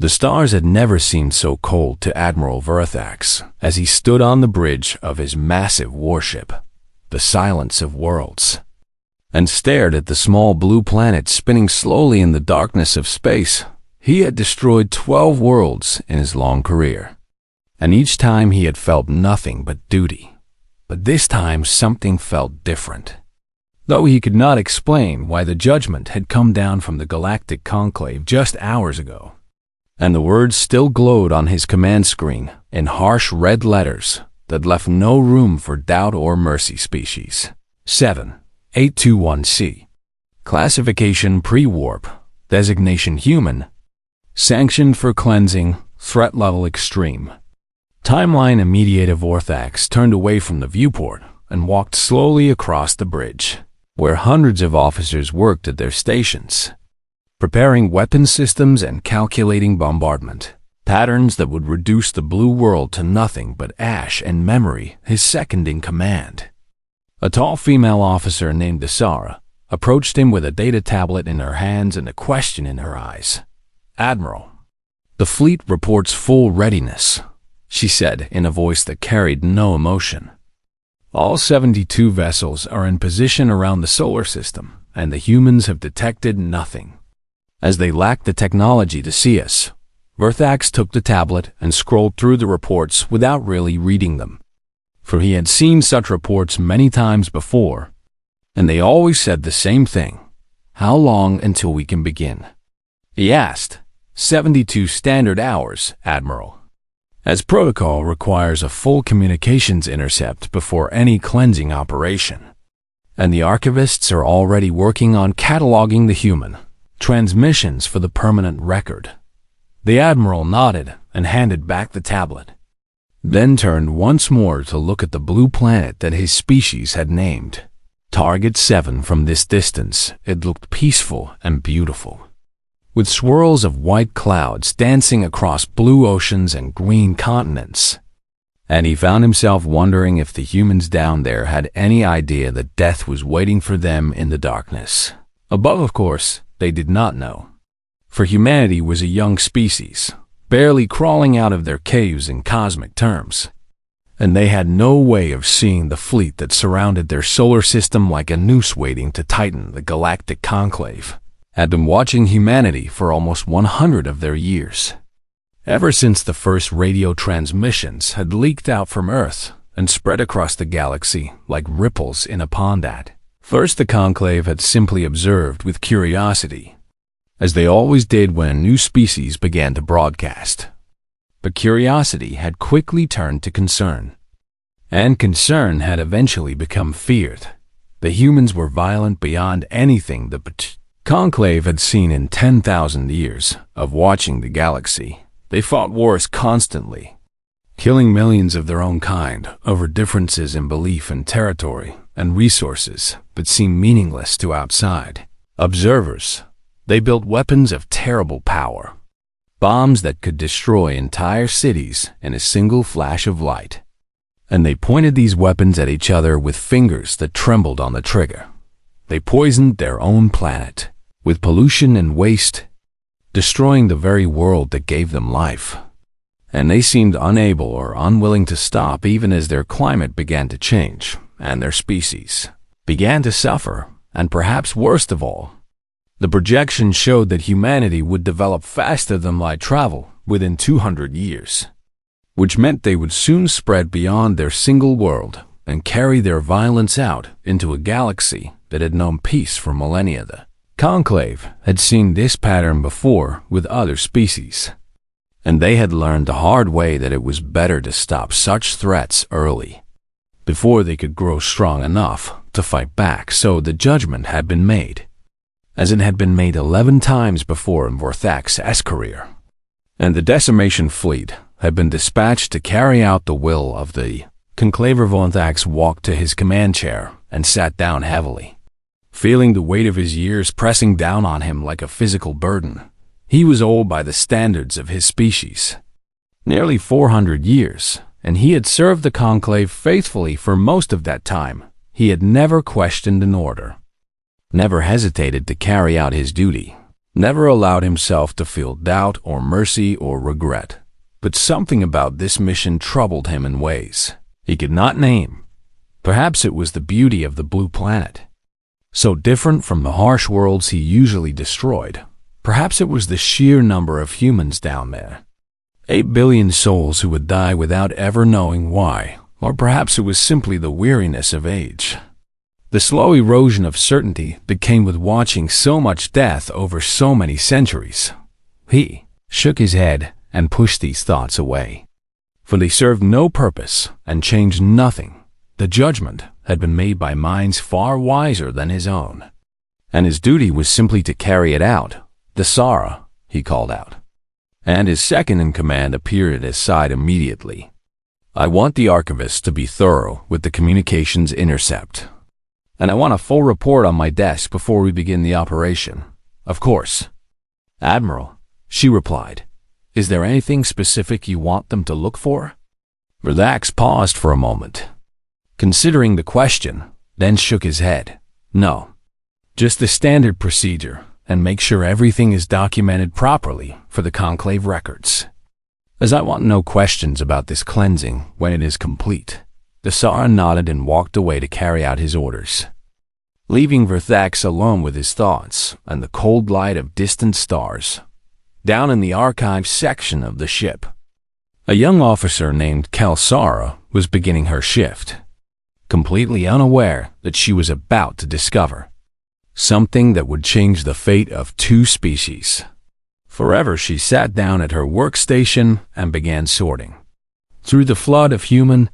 The stars had never seemed so cold to Admiral Verthax as he stood on the bridge of his massive warship, the Silence of Worlds, and stared at the small blue planet spinning slowly in the darkness of space. He had destroyed 12 worlds in his long career, and each time he had felt nothing but duty. But this time something felt different. Though he could not explain why the judgment had come down from the Galactic Conclave just hours ago, and the words still glowed on his command screen in harsh red letters that left no room for doubt or mercy. Species 7821C. Classification pre-warp. Designation human. Sanctioned for cleansing. Threat level extreme. Timeline. Immediate. Orthax turned away from the viewport and walked slowly across the bridge, where hundreds of officers worked at their stations, preparing weapon systems and calculating bombardment patterns that would reduce the blue world to nothing but ash and memory. His second in command, a tall female officer named Asara, approached him with a data tablet in her hands and a question in her eyes. "Admiral, the fleet reports full readiness," she said in a voice that carried no emotion. "All 72 vessels are in position around the solar system, and the humans have detected nothing, as they lack the technology to see us." Verthax took the tablet and scrolled through the reports without really reading them, for he had seen such reports many times before, and they always said the same thing. "How long until we can begin?" he asked. 72 standard hours, Admiral, as protocol requires a full communications intercept before any cleansing operation, and the archivists are already working on cataloging the human transmissions for the permanent record. The Admiral nodded and handed back the tablet, then turned once more to look at the blue planet that his species had named Target 7. From this distance, it looked peaceful and beautiful, with swirls of white clouds dancing across blue oceans and green continents. And he found himself wondering if the humans down there had any idea that death was waiting for them in the darkness. Above, of course, they did not know, for humanity was a young species, barely crawling out of their caves in cosmic terms, and they had no way of seeing the fleet that surrounded their solar system like a noose waiting to tighten. The Galactic Conclave had been watching humanity for almost 100 of their years, ever since the first radio transmissions had leaked out from Earth and spread across the galaxy like ripples in a pond. At first, the Conclave had simply observed with curiosity, as they always did when a new species began to broadcast. But curiosity had quickly turned to concern, and concern had eventually become feared. The humans were violent beyond anything the Conclave had seen in 10,000 years of watching the galaxy. They fought wars constantly, killing millions of their own kind over differences in belief and territory and resources that seemed meaningless to outside observers. They built weapons of terrible power, bombs that could destroy entire cities in a single flash of light, and they pointed these weapons at each other with fingers that trembled on the trigger. They poisoned their own planet with pollution and waste, destroying the very world that gave them life. And they seemed unable or unwilling to stop even as their climate began to change and their species began to suffer. And perhaps worst of all, the projections showed that humanity would develop faster than light travel within 200 years, which meant they would soon spread beyond their single world and carry their violence out into a galaxy that had known peace for millennia. The Conclave had seen this pattern before with other species, and they had learned the hard way that it was better to stop such threats early, before they could grow strong enough to fight back. So the judgment had been made, as it had been made 11 times before in Vorthax's career, and the decimation fleet had been dispatched to carry out the will of the Conclave. Vorthax walked to his command chair and sat down heavily, feeling the weight of his years pressing down on him like a physical burden. He was old by the standards of his species, nearly 400 years, and he had served the Conclave faithfully for most of that time. He had never questioned an order, never hesitated to carry out his duty, never allowed himself to feel doubt or mercy or regret. But something about this mission troubled him in ways he could not name. Perhaps it was the beauty of the blue planet, so different from the harsh worlds he usually destroyed. Perhaps it was the sheer number of humans down there. 8 billion souls who would die without ever knowing why. Or perhaps it was simply the weariness of age. The slow erosion of certainty that came with watching so much death over so many centuries. He shook his head and pushed these thoughts away. For they served no purpose and changed nothing. The judgment had been made by minds far wiser than his own. And his duty was simply to carry it out. The Sara, he called out. And his second-in-command appeared at his side immediately. I want the archivist to be thorough with the communications intercept. And I want a full report on my desk before we begin the operation. Of course. Admiral, she replied. Is there anything specific you want them to look for? Verdax paused for a moment, considering the question, then shook his head. No. Just the standard procedure, and make sure everything is documented properly for the Conclave records. As I want no questions about this cleansing when it is complete. The Sara nodded and walked away to carry out his orders, leaving Verthax alone with his thoughts and the cold light of distant stars. Down in the archives section of the ship, a young officer named Kelsara was beginning her shift, completely unaware that she was about to discover something that would change the fate of 2 species. Forever she sat down at her workstation and began sorting through the flood of human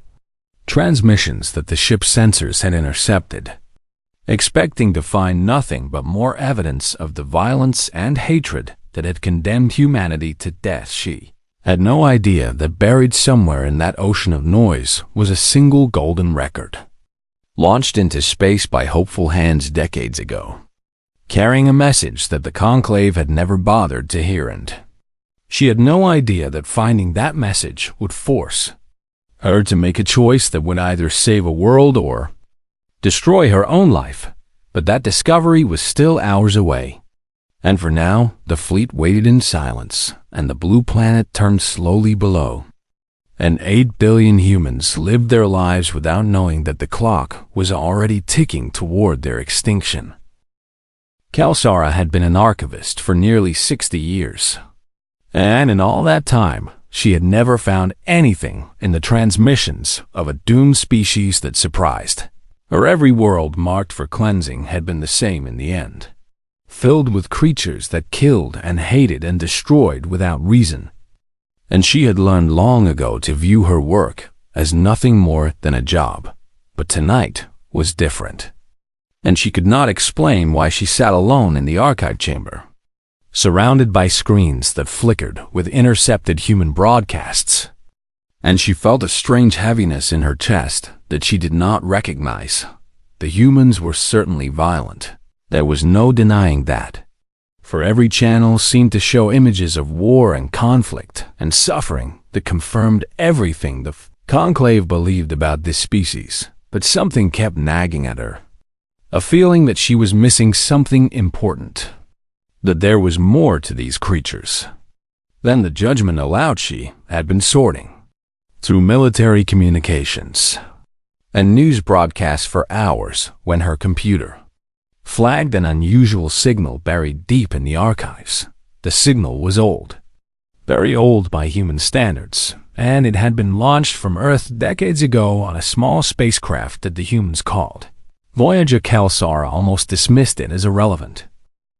transmissions that the ship's sensors had intercepted, expecting to find nothing but more evidence of the violence and hatred that had condemned humanity to death. She had no idea that buried somewhere in that ocean of noise was a single golden record, launched into space by hopeful hands decades ago, carrying a message that the Conclave had never bothered to hear. And she had no idea that finding that message would force her to make a choice that would either save a world or destroy her own life. But that discovery was still hours away. And for now, the fleet waited in silence, and the blue planet turned slowly below. And 8 billion humans lived their lives without knowing that the clock was already ticking toward their extinction. Kelsara had been an archivist for nearly 60 years. And in all that time, she had never found anything in the transmissions of a doomed species that surprised her. Every world marked for cleansing had been the same in the end, filled with creatures that killed and hated and destroyed without reason. And she had learned long ago to view her work as nothing more than a job. But tonight was different. And she could not explain why she sat alone in the archive chamber, surrounded by screens that flickered with intercepted human broadcasts. And she felt a strange heaviness in her chest that she did not recognize. The humans were certainly violent. There was no denying that. For every channel seemed to show images of war and conflict and suffering that confirmed everything the Conclave believed about this species. But something kept nagging at her. A feeling that she was missing something important. That there was more to these creatures than the judgment allowed. She had been sorting through military communications and news broadcasts for hours when her computer flagged an unusual signal buried deep in the archives. The signal was old, very old by human standards, and it had been launched from Earth decades ago on a small spacecraft that the humans called Voyager. Kelsara almost dismissed it as irrelevant.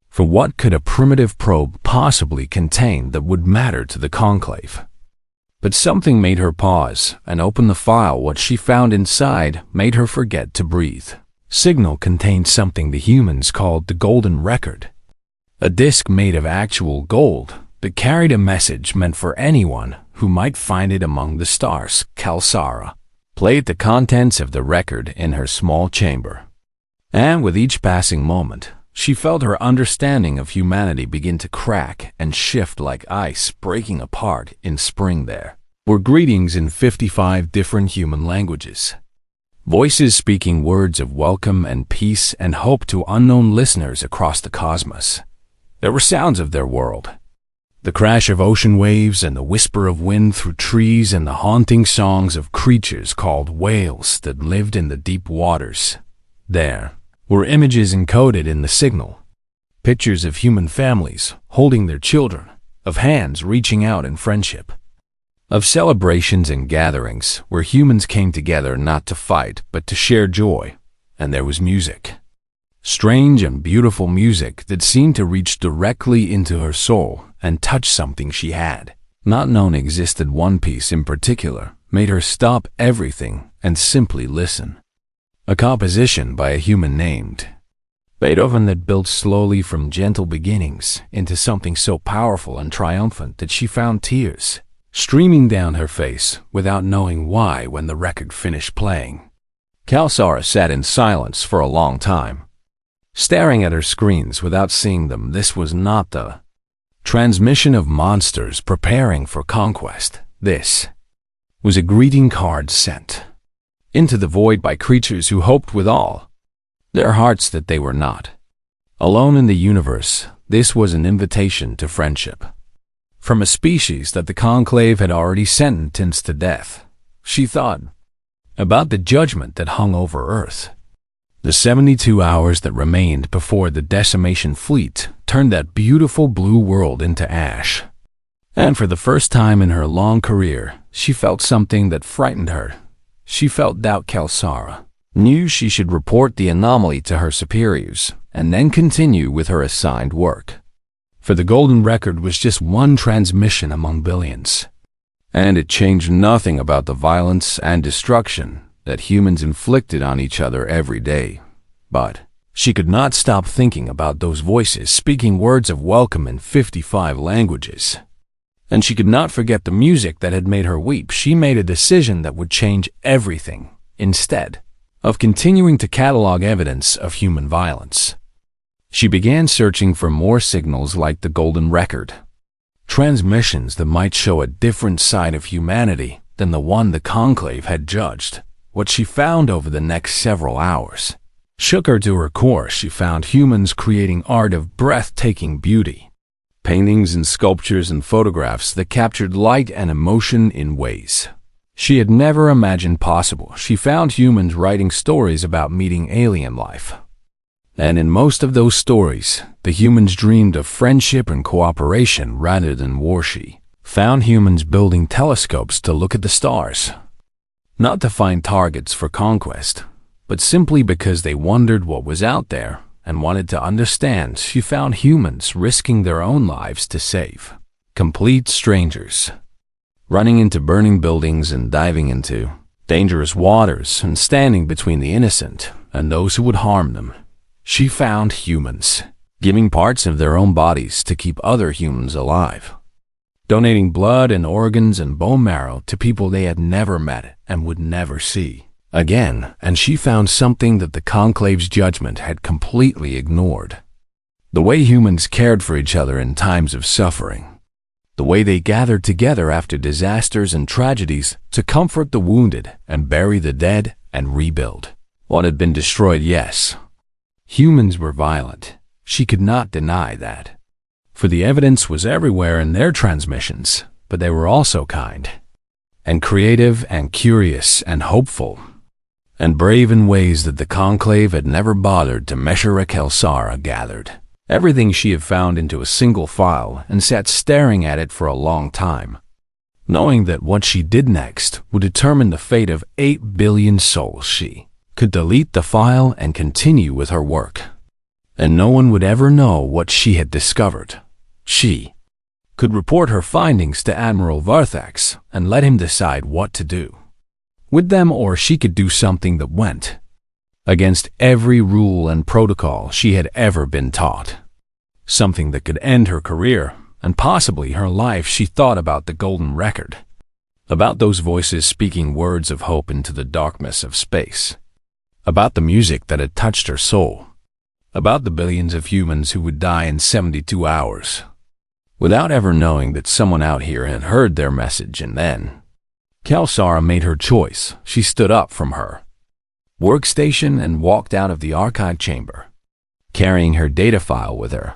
For what could a primitive probe possibly contain that would matter to the Conclave? But something made her pause and open the file. What she found inside made her forget to breathe. Signal contained something the humans called the Golden Record. A disc made of actual gold that carried a message meant for anyone who might find it among the stars. Kelsara played the contents of the record in her small chamber. And with each passing moment, she felt her understanding of humanity begin to crack and shift like ice breaking apart in spring. There were greetings in 55 different human languages. Voices speaking words of welcome and peace and hope to unknown listeners across the cosmos. There were sounds of their world. The crash of ocean waves and the whisper of wind through trees and the haunting songs of creatures called whales that lived in the deep waters. There were images encoded in the signal. Pictures of human families holding their children, of hands reaching out in friendship, of celebrations and gatherings where humans came together not to fight but to share joy. And there was music. Strange and beautiful music that seemed to reach directly into her soul and touch something she had not known existed. One piece in particular made her stop everything and simply listen. A composition by a human named Beethoven that built slowly from gentle beginnings into something so powerful and triumphant that she found tears streaming down her face without knowing why when the record finished playing. Kelsara sat in silence for a long time, staring at her screens without seeing them. This was not the transmission of monsters preparing for conquest. This was a greeting card sent into the void by creatures who hoped with all their hearts that they were not alone in the universe. This was an invitation to friendship from a species that the Conclave had already sentenced to death. She thought about the judgment that hung over Earth. The 72 hours that remained before the decimation fleet turned that beautiful blue world into ash. And for the first time in her long career, she felt something that frightened her. She felt doubt. Kelsara knew she should report the anomaly to her superiors and then continue with her assigned work. For the golden record was just one transmission among billions, and it changed nothing about the violence and destruction that humans inflicted on each other every day. But she could not stop thinking about those voices speaking words of welcome in 55 languages. And she could not forget the music that had made her weep. She made a decision that would change everything, instead of continuing to catalog evidence of human violence. She began searching for more signals like the golden record, transmissions that might show a different side of humanity than the one the Conclave had judged. What she found over the next several hours shook her to her core. She found humans creating art of breathtaking beauty, paintings and sculptures and photographs that captured light and emotion in ways she had never imagined possible. She found humans writing stories about meeting alien life. And in most of those stories, the humans dreamed of friendship and cooperation rather than war. She found humans building telescopes to look at the stars, not to find targets for conquest, but simply because they wondered what was out there and wanted to understand. She found humans risking their own lives to save complete strangers, running into burning buildings and diving into dangerous waters and standing between the innocent and those who would harm them. She found humans giving parts of their own bodies to keep other humans alive, donating blood and organs and bone marrow to people they had never met and would never see again. And she found something that the Conclave's judgment had completely ignored: the way humans cared for each other in times of suffering, the way they gathered together after disasters and tragedies to comfort the wounded and bury the dead and rebuild what had been destroyed. Yes, humans were violent. She could not deny that, for the evidence was everywhere in their transmissions, but they were also kind and creative and curious and hopeful and brave in ways that the Conclave had never bothered to measure. Kelsara gathered everything she had found into a single file and sat staring at it for a long time, knowing that what she did next would determine the fate of 8 billion souls. She could delete the file and continue with her work, and no one would ever know what she had discovered. She could report her findings to Admiral Varthax and let him decide what to do with them, or she could do something that went against every rule and protocol she had ever been taught, something that could end her career and possibly her life. She thought about the golden record, about those voices speaking words of hope into the darkness of space, about the music that had touched her soul, about the billions of humans who would die in 72 hours without ever knowing that someone out here had heard their message. And then Kelsara made her choice. She stood up from her workstation and walked out of the archive chamber, carrying her data file with her.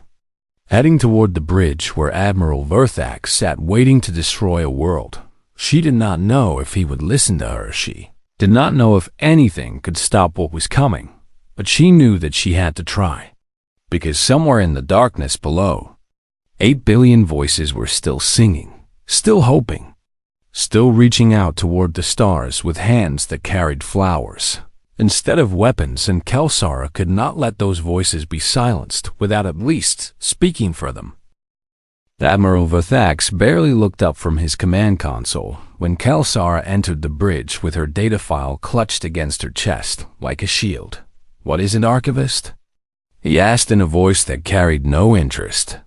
heading toward the bridge where Admiral Verthax sat waiting to destroy a world. She did not know if he would listen to her. She did not know if anything could stop what was coming, but she knew that she had to try. Because somewhere in the darkness below, 8 billion voices were still singing, still hoping, still reaching out toward the stars with hands that carried flowers instead of weapons, and Kelsara could not let those voices be silenced without at least speaking for them. Admiral Verthax barely looked up from his command console when Kelsara entered the bridge with her data file clutched against her chest like a shield. "What is it, Archivist?" he asked in a voice that carried no interest,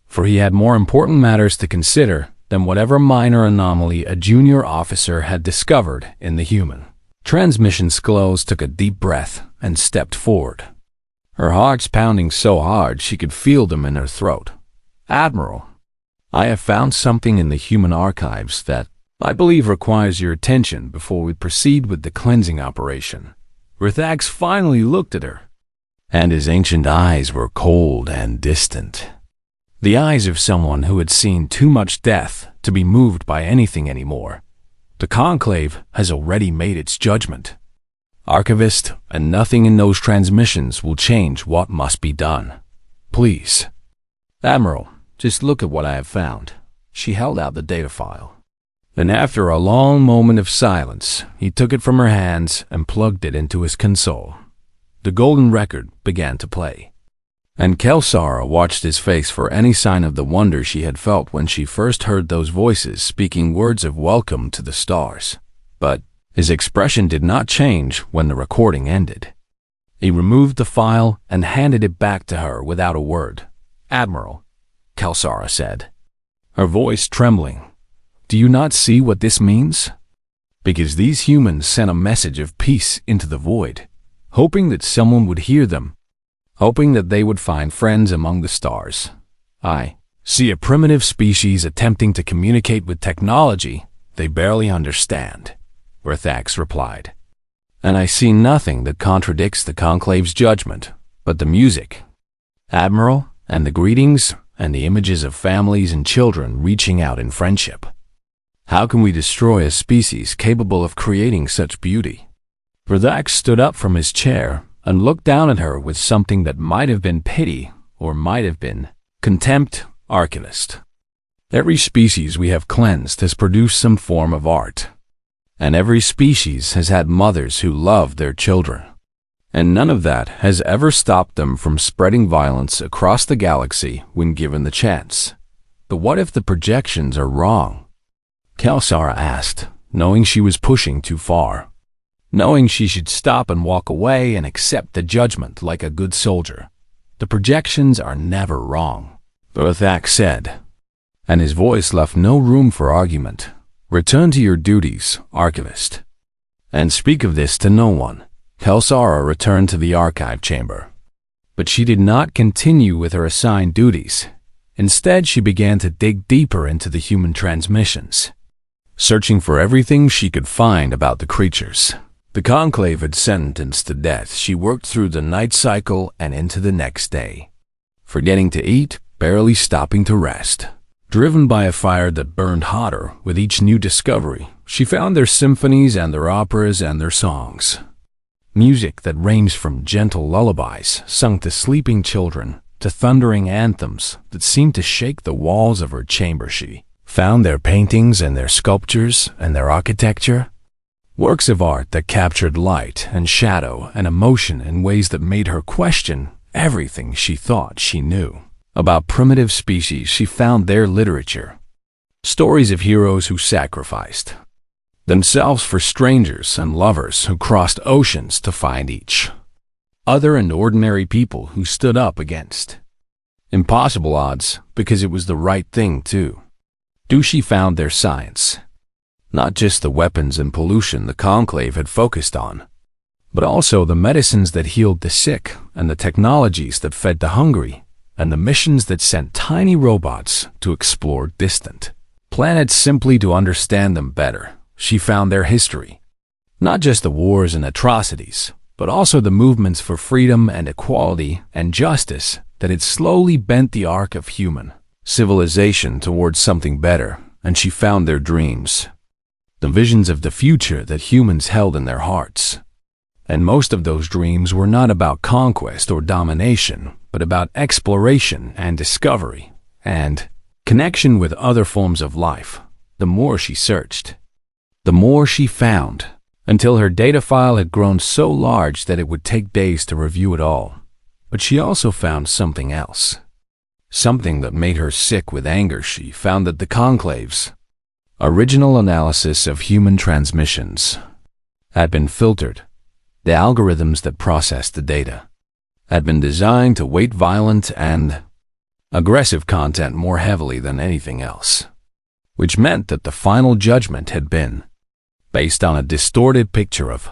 for he had more important matters to consider than whatever minor anomaly a junior officer had discovered in the human. Transmission Sklows took a deep breath and stepped forward, her heart's pounding so hard she could feel them in her throat. "Admiral, I have found something in the human archives that I believe requires your attention before we proceed with the cleansing operation." Verthax finally looked at her, and his ancient eyes were cold and distant. The eyes of someone who had seen too much death to be moved by anything anymore. The Conclave has already made its judgment, Archivist, and nothing in those transmissions will change what must be done. Please. Admiral, just look at what I have found. She held out the data file. Then after a long moment of silence, he took it from her hands and plugged it into his console. The golden record began to play, and Kelsara watched his face for any sign of the wonder she had felt when she first heard those voices speaking words of welcome to the stars. But his expression did not change when the recording ended. He removed the file and handed it back to her without a word. "Admiral," Kelsara said, her voice trembling, "do you not see what this means? Because these humans sent a message of peace into the void, hoping that someone would hear them, hoping that they would find friends among the stars. I see a primitive species attempting to communicate with technology they barely understand," Verthax replied. "And I see nothing that contradicts the Conclave's judgment, but the music, Admiral, and the greetings, and the images of families and children reaching out in friendship. How can we destroy a species capable of creating such beauty?" Verthax stood up from his chair and looked down at her with something that might have been pity or might have been contempt. "Archivist, every species we have cleansed has produced some form of art, and every species has had mothers who loved their children, and none of that has ever stopped them from spreading violence across the galaxy when given the chance. But what if the projections are wrong?" Kelsara asked, knowing she was pushing too far, knowing she should stop and walk away and accept the judgment like a good soldier. "The projections are never wrong," Verthax said, and his voice left no room for argument. "Return to your duties, Archivist, and speak of this to no one." Kelsara returned to the archive chamber, but she did not continue with her assigned duties. Instead, she began to dig deeper into the human transmissions, searching for everything she could find about the creatures the Conclave had sentenced to death. She worked through the night cycle and into the next day, forgetting to eat, barely stopping to rest. Driven by a fire that burned hotter with each new discovery, she found their symphonies and their operas and their songs. Music that ranged from gentle lullabies sung to sleeping children to thundering anthems that seemed to shake the walls of her chamber. She found their paintings and their sculptures and their architecture, works of art that captured light and shadow and emotion in ways that made her question everything she thought she knew about primitive species. She found their literature, stories of heroes who sacrificed themselves for strangers and lovers who crossed oceans to find each other, and ordinary people who stood up against impossible odds because it was the right thing to do. She found their science, not just the weapons and pollution the Conclave had focused on, but also the medicines that healed the sick and the technologies that fed the hungry and the missions that sent tiny robots to explore distant planets simply to understand them better. She found their history, not just the wars and atrocities, but also the movements for freedom and equality and justice that had slowly bent the arc of human civilization towards something better, and she found their dreams, the visions of the future that humans held in their hearts. And most of those dreams were not about conquest or domination, but about exploration and discovery, and connection with other forms of life. The more she searched, the more she found, until her data file had grown so large that it would take days to review it all. But she also found something else. Something that made her sick with anger. She found that the Conclave's original analysis of human transmissions had been filtered. The algorithms that processed the data had been designed to weight violent and aggressive content more heavily than anything else, which meant that the final judgment had been based on a distorted picture of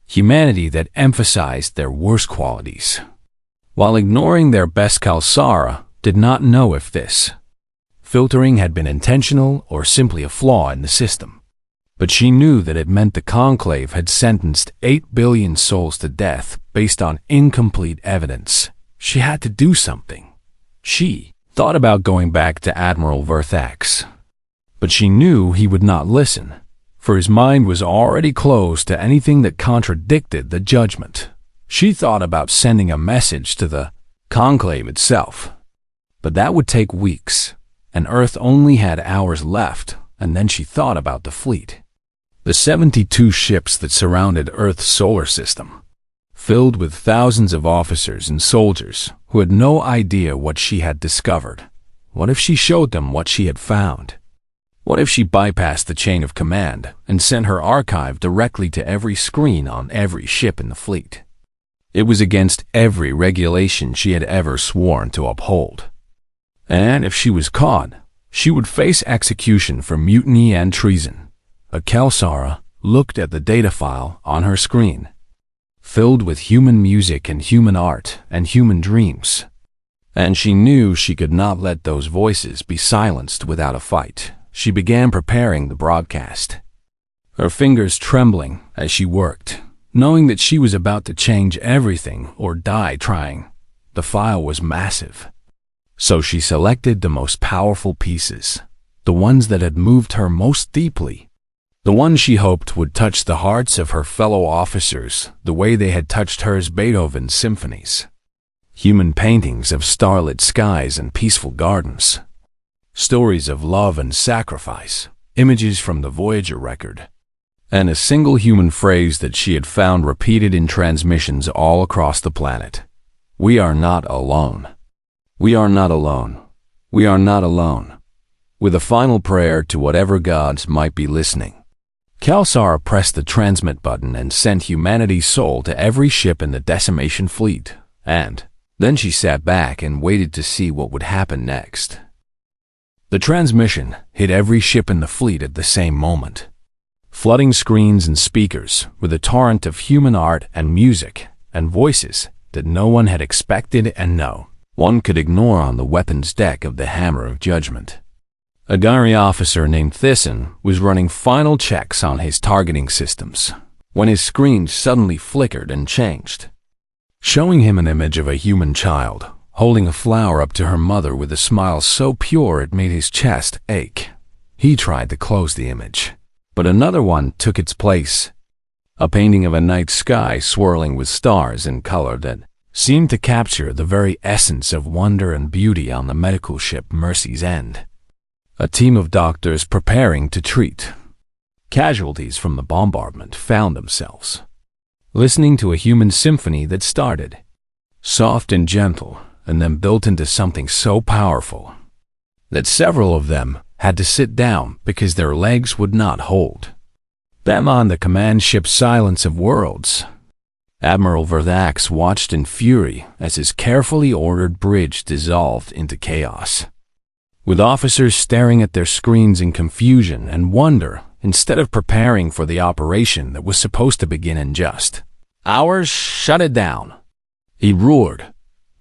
humanity that emphasized their worst qualities, while ignoring their best. Kelsara did not know if this filtering had been intentional or simply a flaw in the system, but she knew that it meant the Conclave had sentenced 8 billion souls to death based on incomplete evidence. She had to do something. She thought about going back to Admiral Verthax, but she knew he would not listen, for his mind was already closed to anything that contradicted the judgment. She thought about sending a message to the Conclave itself, but that would take weeks, and Earth only had hours left. And then she thought about the fleet, the 72 ships that surrounded Earth's solar system, filled with thousands of officers and soldiers who had no idea what she had discovered. What if she showed them what she had found? What if she bypassed the chain of command and sent her archive directly to every screen on every ship in the fleet? It was against every regulation she had ever sworn to uphold. And if she was caught, she would face execution for mutiny and treason. But Kelsara looked at the data file on her screen, filled with human music and human art and human dreams. And she knew she could not let those voices be silenced without a fight. She began preparing the broadcast, her fingers trembling as she worked, knowing that she was about to change everything or die trying. The file was massive, so she selected the most powerful pieces, the ones that had moved her most deeply, the ones she hoped would touch the hearts of her fellow officers the way they had touched hers. Beethoven's symphonies, human paintings of starlit skies and peaceful gardens, stories of love and sacrifice, images from the Voyager record, and a single human phrase that she had found repeated in transmissions all across the planet. We are not alone. We are not alone. We are not alone. With a final prayer to whatever gods might be listening, Kelsara pressed the transmit button and sent humanity's soul to every ship in the decimation fleet, and then she sat back and waited to see what would happen next. The transmission hit every ship in the fleet at the same moment, flooding screens and speakers with a torrent of human art and music and voices that no one had expected and no one could ignore. On the weapons deck of the Hammer of Judgment, a gunnery officer named Thyssen was running final checks on his targeting systems when his screen suddenly flickered and changed, showing him an image of a human child holding a flower up to her mother with a smile so pure it made his chest ache. He tried to close the image, but another one took its place, a painting of a night sky swirling with stars in color that seemed to capture the very essence of wonder and beauty on the medical ship Mercy's End. A team of doctors preparing to treat casualties from the bombardment found themselves listening to a human symphony that started soft and gentle and then built into something so powerful that several of them had to sit down because their legs would not hold them on the command ship Silence of Worlds. Admiral Verthax watched in fury as his carefully ordered bridge dissolved into chaos, with officers staring at their screens in confusion and wonder instead of preparing for the operation that was supposed to begin in just hours. Shut it down, he roared,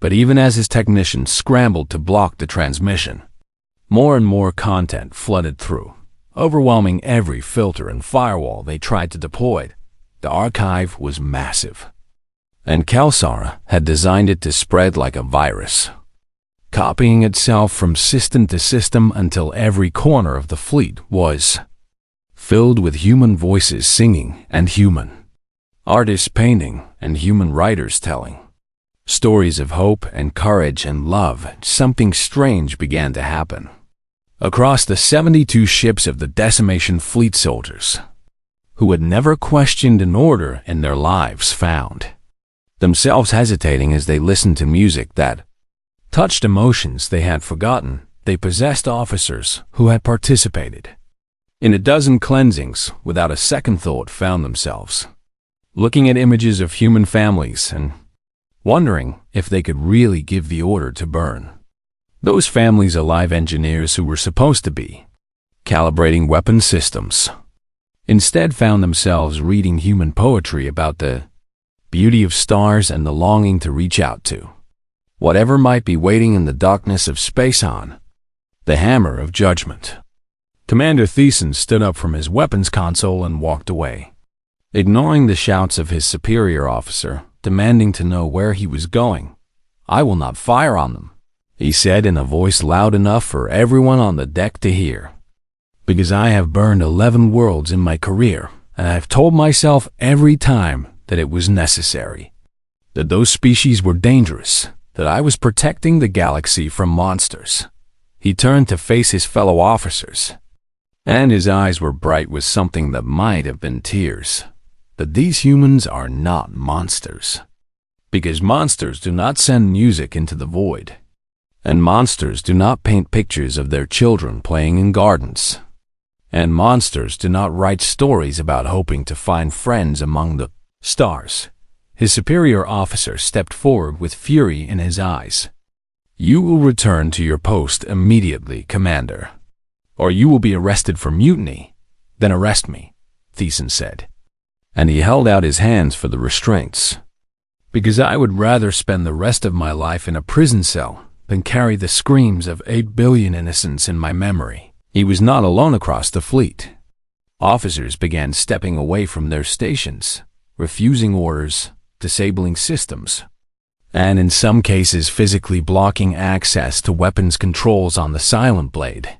but even as his technicians scrambled to block the transmission, more and more content flooded through, overwhelming every filter and firewall they tried to deploy. The archive was massive, and Kelsara had designed it to spread like a virus, copying itself from system to system until every corner of the fleet was filled with human voices singing and human artists painting and human writers telling stories of hope and courage and love. Something strange began to happen. Across the 72 ships of the decimation fleet, soldiers who had never questioned an order in their lives found themselves hesitating as they listened to music that touched emotions they had forgotten. They possessed officers who had participated in a dozen cleansings without a second thought found themselves looking at images of human families and wondering if they could really give the order to burn those families alive. Engineers who were supposed to be calibrating weapon systems instead found themselves reading human poetry about the beauty of stars and the longing to reach out to whatever might be waiting in the darkness of space. On the hammer of judgment, Commander Thiessen stood up from his weapons console and walked away, ignoring the shouts of his superior officer, demanding to know where he was going. "I will not fire on them," he said in a voice loud enough for everyone on the deck to hear, "because I have burned 11 worlds in my career, and I have told myself every time that it was necessary, that those species were dangerous, that I was protecting the galaxy from monsters." He turned to face his fellow officers, and his eyes were bright with something that might have been tears. "That these humans are not monsters, because monsters do not send music into the void, and monsters do not paint pictures of their children playing in gardens, and monsters do not write stories about hoping to find friends among the stars." His superior officer stepped forward with fury in his eyes. "You will return to your post immediately, Commander, or you will be arrested for mutiny." "Then arrest me," Thiessen said, and he held out his hands for the restraints. "Because I would rather spend the rest of my life in a prison cell than carry the screams of 8 billion innocents in my memory." He was not alone across the fleet. Officers began stepping away from their stations, refusing orders, disabling systems, and in some cases physically blocking access to weapons controls on the Silent Blade.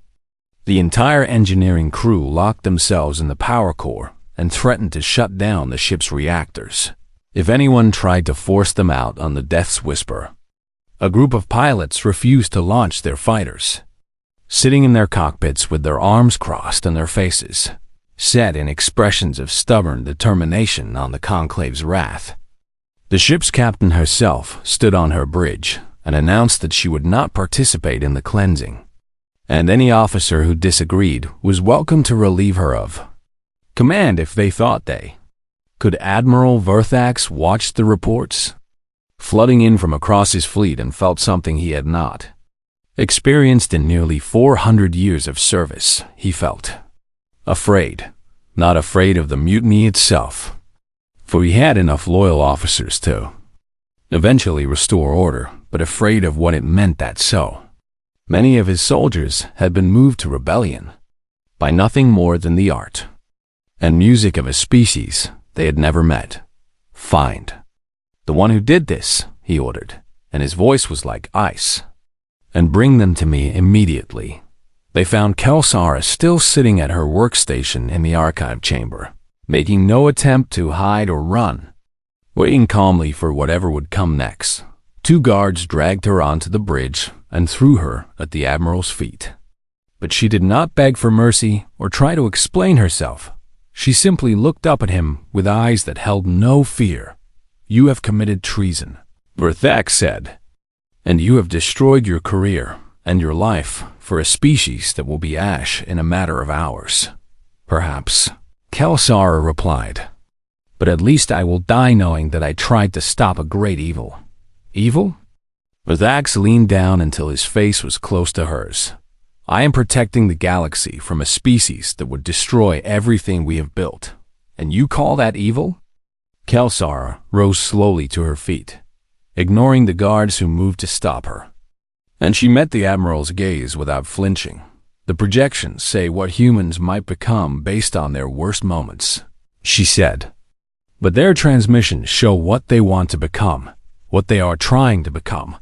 The entire engineering crew locked themselves in the power core and threatened to shut down the ship's reactors if anyone tried to force them out on the Death's Whisper. A group of pilots refused to launch their fighters, sitting in their cockpits with their arms crossed and their faces set in expressions of stubborn determination on the Conclave's wrath. The ship's captain herself stood on her bridge and announced that she would not participate in the cleansing, and any officer who disagreed was welcome to relieve her of command if they thought they could. Admiral Verthax watched the reports flooding in from across his fleet and felt something he had not experienced in nearly 400 years of service. He felt afraid, not afraid of the mutiny itself, for he had enough loyal officers to eventually restore order, but afraid of what it meant that so many of his soldiers had been moved to rebellion by nothing more than the art and music of a species they had never met. "Find the one who did this," he ordered, and his voice was like ice, "and bring them to me immediately." They found Kelsara still sitting at her workstation in the archive chamber, making no attempt to hide or run, waiting calmly for whatever would come next. 2 guards dragged her onto the bridge and threw her at the Admiral's feet. But she did not beg for mercy or try to explain herself. She simply looked up at him with eyes that held no fear. "You have committed treason," Verthax said, "and you have destroyed your career and your life for a species that will be ash in a matter of hours." "Perhaps," Kelsara replied, "but at least I will die knowing that I tried to stop a great evil." "Evil?" Verthax leaned down until his face was close to hers. "I am protecting the galaxy from a species that would destroy everything we have built, and you call that evil?" Kelsara rose slowly to her feet, ignoring the guards who moved to stop her, and she met the Admiral's gaze without flinching. "The projections say what humans might become based on their worst moments," she said. But their transmissions show what they want to become, what they are trying to become,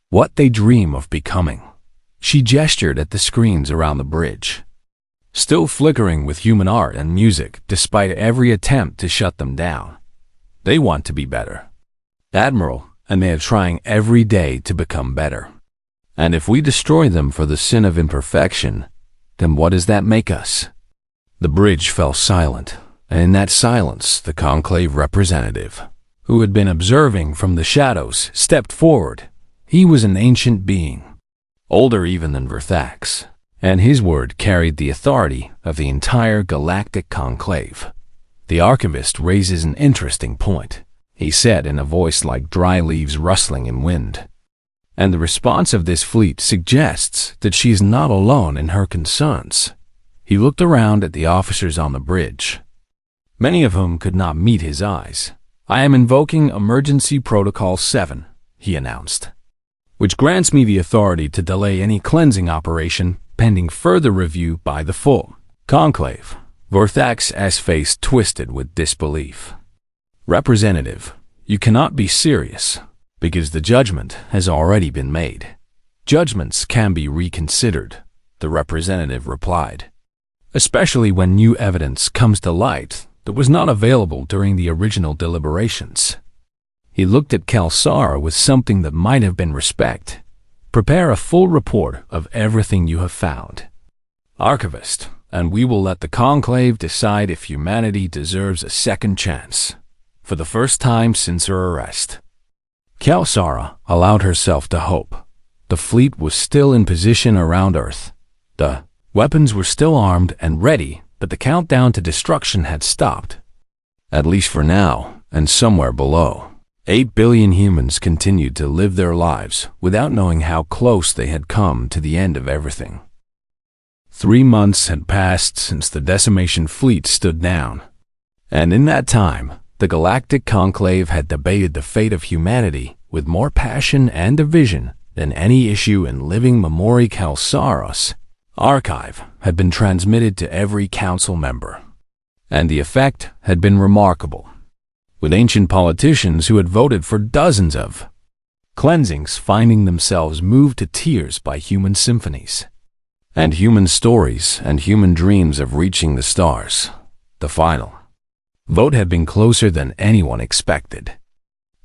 what they dream of becoming. She gestured at the screens around the bridge, still flickering with human art and music despite every attempt to shut them down. They want to be better, Admiral, and they are trying every day to become better. And if we destroy them for the sin of imperfection, then what does that make us? The bridge fell silent, and in that silence the conclave representative, who had been observing from the shadows, stepped forward. He was an ancient being, older even than Verthax, and his word carried the authority of the entire galactic conclave. The archivist raises an interesting point, he said in a voice like dry leaves rustling in wind. And the response of this fleet suggests that she is not alone in her concerns. He looked around at the officers on the bridge, many of whom could not meet his eyes. I am invoking Emergency Protocol 7, he announced, which grants me the authority to delay any cleansing operation pending further review by the full conclave. Verthax's face twisted with disbelief. Representative, you cannot be serious, because the judgment has already been made. Judgments can be reconsidered, the representative replied, especially when new evidence comes to light that was not available during the original deliberations. He looked at Kelsara with something that might have been respect. Prepare a full report of everything you have found, Archivist, and we will let the conclave decide if humanity deserves a second chance, for the first time since her arrest. Kelsara allowed herself to hope. The fleet was still in position around Earth. The weapons were still armed and ready, but the countdown to destruction had stopped. At least for now, and somewhere below, 8 billion humans continued to live their lives without knowing how close they had come to the end of everything. 3 months had passed since the decimation fleet stood down, and in that time, the Galactic Conclave had debated the fate of humanity with more passion and division than any issue in living memory. Kelsara's archive had been transmitted to every council member, and the effect had been remarkable, with ancient politicians who had voted for dozens of cleansings finding themselves moved to tears by human symphonies, and human stories and human dreams of reaching the stars. The final vote had been closer than anyone expected.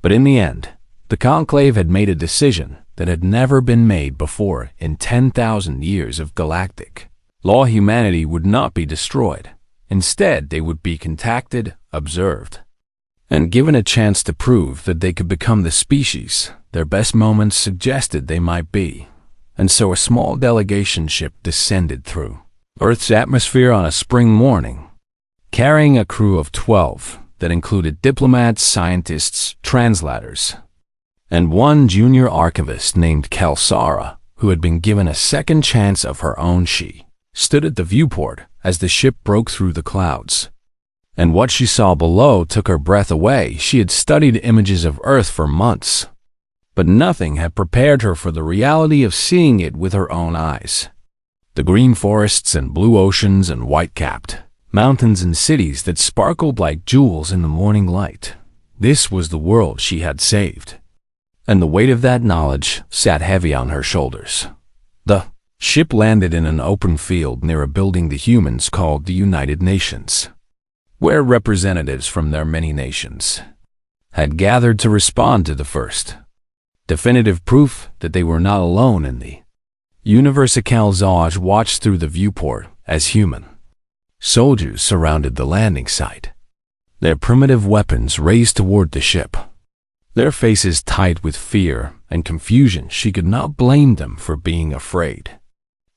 But in the end, the conclave had made a decision that had never been made before in 10,000 years of galactic law. Humanity would not be destroyed. Instead, they would be contacted, observed, and given a chance to prove that they could become the species their best moments suggested they might be. And so a small delegation ship descended through Earth's atmosphere on a spring morning, carrying a crew of 12 that included diplomats, scientists, translators, and one junior archivist named Kelsara, who had been given a second chance of her own. She stood at the viewport as the ship broke through the clouds, and what she saw below took her breath away. She had studied images of Earth for months, but nothing had prepared her for the reality of seeing it with her own eyes. The green forests and blue oceans and white-capped mountains and cities that sparkled like jewels in the morning light. This was the world she had saved, and the weight of that knowledge sat heavy on her shoulders. The ship landed in an open field near a building the humans called the United Nations, where representatives from their many nations had gathered to respond to the first definitive proof that they were not alone in the universe. Kalzaj watched through the viewport as human soldiers surrounded the landing site, their primitive weapons raised toward the ship, their faces tight with fear and confusion. She could not blame them for being afraid,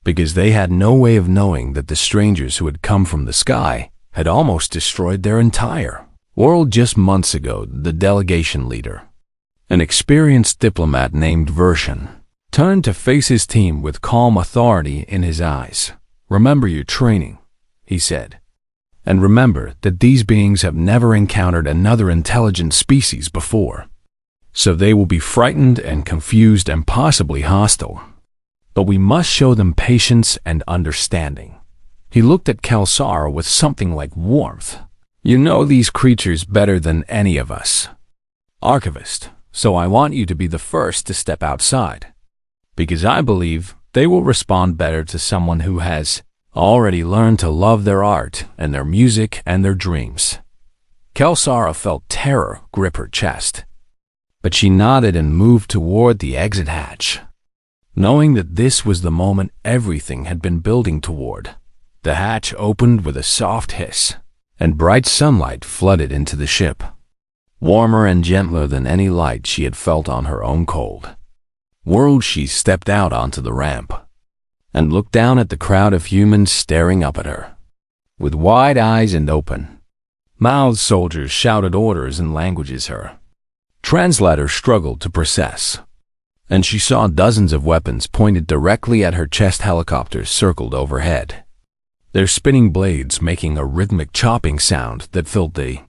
because they had no way of knowing that the strangers who had come from the sky had almost destroyed their entire world just months ago. The delegation leader, an experienced diplomat named Vershan, turned to face his team with calm authority in his eyes. Remember your training, he said, and remember that these beings have never encountered another intelligent species before, so they will be frightened and confused and possibly hostile. But we must show them patience and understanding. He looked at Kelsara with something like warmth. You know these creatures better than any of us, Archivist, so I want you to be the first to step outside, because I believe they will respond better to someone who has already learned to love their art and their music and their dreams. Kelsara felt terror grip her chest, but she nodded and moved toward the exit hatch. Knowing that this was the moment everything had been building toward, the hatch opened with a soft hiss, and bright sunlight flooded into the ship, warmer and gentler than any light she had felt on her own cold world. She stepped out onto the ramp and looked down at the crowd of humans staring up at her. With wide eyes and open-mouthed soldiers shouted orders in languages her translator struggled to process, and she saw dozens of weapons pointed directly at her chest. Helicopters circled overhead, their spinning blades making a rhythmic chopping sound that filled the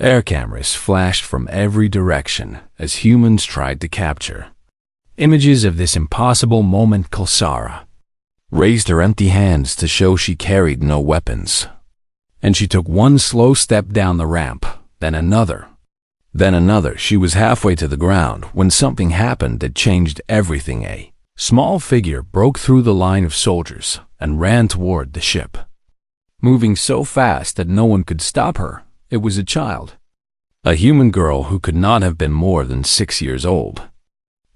air. Cameras flashed from every direction as humans tried to capture images of this impossible moment. Kelsara raised her empty hands to show she carried no weapons, and she took one slow step down the ramp, then another. She was halfway to the ground when something happened that changed everything. A small figure broke through the line of soldiers and ran toward the ship, moving so fast that no one could stop her. It was a child, a human girl who could not have been more than 6 years old,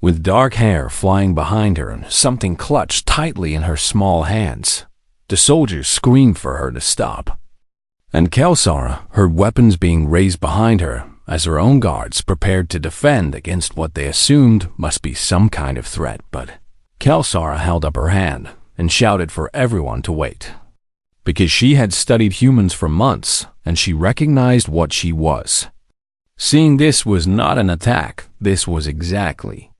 with dark hair flying behind her and something clutched tightly in her small hands. The soldiers screamed for her to stop, and Kelsara heard weapons being raised behind her as her own guards prepared to defend against what they assumed must be some kind of threat. But Kelsara held up her hand and shouted for everyone to wait, because she had studied humans for months and she recognized what she was seeing. This was not an attack. This was exactly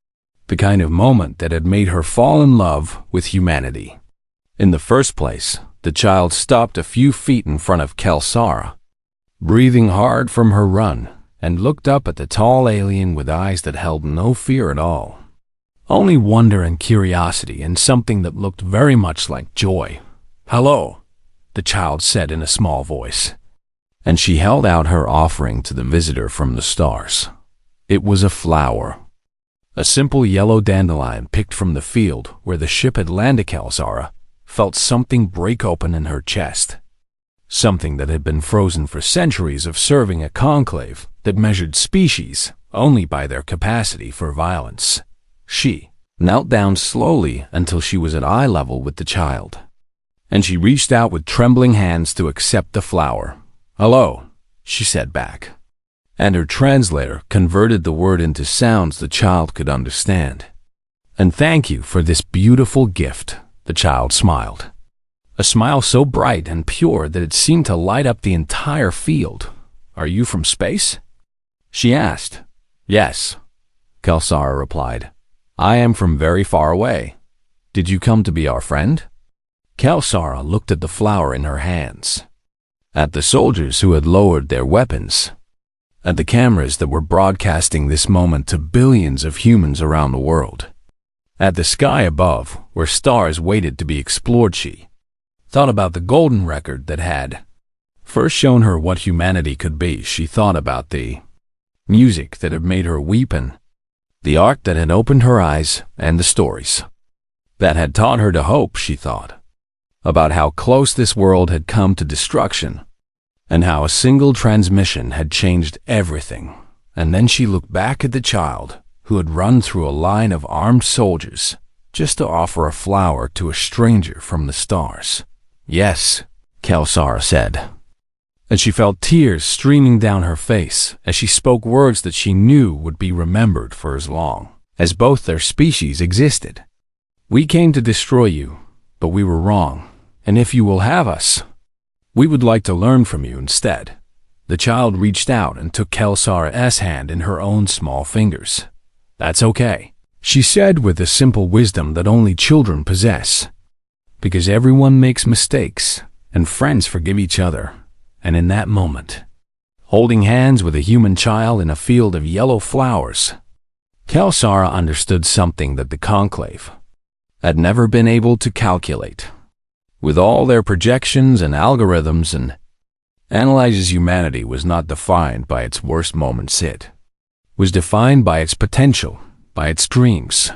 the kind of moment that had made her fall in love with humanity. In the first place, the child stopped a few feet in front of Kelsara, breathing hard from her run, and looked up at the tall alien with eyes that held no fear at all, only wonder and curiosity and something that looked very much like joy. "Hello," the child said in a small voice, and she held out her offering to the visitor from the stars. It was a flower, a simple yellow dandelion picked from the field where the ship had landed. Kelsara felt something break open in her chest, something that had been frozen for centuries of serving a conclave that measured species only by their capacity for violence. She knelt down slowly until she was at eye level with the child, and she reached out with trembling hands to accept the flower. "Hello," she said back, and her translator converted the word into sounds the child could understand. "And thank you for this beautiful gift," the child smiled, a smile so bright and pure that it seemed to light up the entire field. "Are you from space?" she asked. "Yes," Kelsara replied. "I am from very far away. Did you come to be our friend?" Kelsara looked at the flower in her hands, at the soldiers who had lowered their weapons, at the cameras that were broadcasting this moment to billions of humans around the world, at the sky above where stars waited to be explored. She thought about the golden record that had first shown her what humanity could be. She thought about the music that had made her weep, and the art that had opened her eyes, and the stories that had taught her to hope. She thought about how close this world had come to destruction, and how a single transmission had changed everything. And then she looked back at the child who had run through a line of armed soldiers just to offer a flower to a stranger from the stars. "Yes," Kelsara said, and she felt tears streaming down her face as she spoke words that she knew would be remembered for as long as both their species existed. "We came to destroy you, but we were wrong, and if you will have us, we would like to learn from you instead." The child reached out and took Kelsara's hand in her own small fingers. "That's okay," she said with the simple wisdom that only children possess, because everyone makes mistakes and friends forgive each other. And in that moment, holding hands with a human child in a field of yellow flowers, Kelsara understood something that the conclave had never been able to calculate. With all their projections and algorithms analyzes humanity was not defined by its worst moments. It was defined by its potential, by its dreams,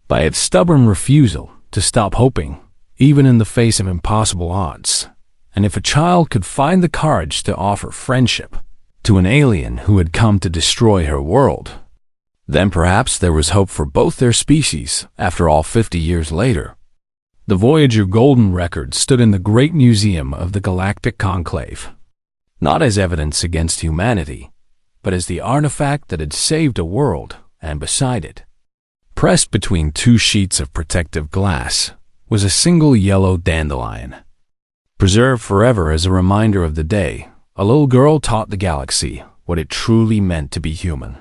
by its stubborn refusal to stop hoping, even in the face of impossible odds. And if a child could find the courage to offer friendship to an alien who had come to destroy her world, then perhaps there was hope for both their species. After all, 50 years later, the Voyager Golden Record stood in the Great Museum of the Galactic Conclave, not as evidence against humanity, but as the artifact that had saved a world, and beside it, pressed between two sheets of protective glass, was a single yellow dandelion, preserved forever as a reminder of the day a little girl taught the galaxy what it truly meant to be human.